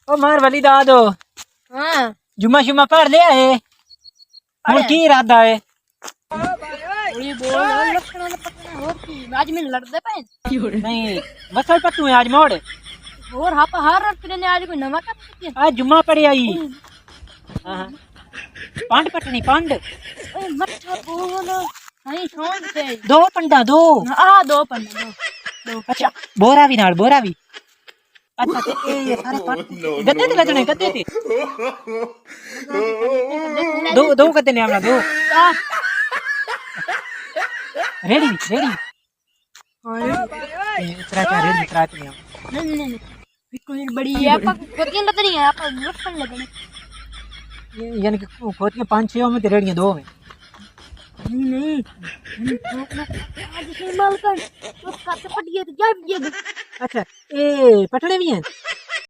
ओ मार वली दादो हां जुम्मा शुम्मा पढ़ लिया है हुन की इरादा है थोड़ी बोल लक्षण पटना होती आज में लड़दे पे नहीं मसल पत्तू है आज मोड़ और हापा हार रख ने आज कोई नवा कर आज जुम्मा पढ़ी आई हां पांड पटनी पांड ओए मठा बोल नहीं सोन से दो पंडा दो आ दो पंडा दो अच्छा बोरा भी अच्छा ते ये सारे पट गत्ते ते लगने गत्ते ते दो गत्ते ने हमला दो रेडी इतना क्या रेडी कराते हैं नहीं कोई बड़ी है आपा कोतियां लग रही है आपा लक्षण लगने यानी कि खोतियां 5-6 में ते रेडियां 2 में नहीं आज से माल कर तो कत पटिए तो जा भी अच्छा ए पटने भी हैं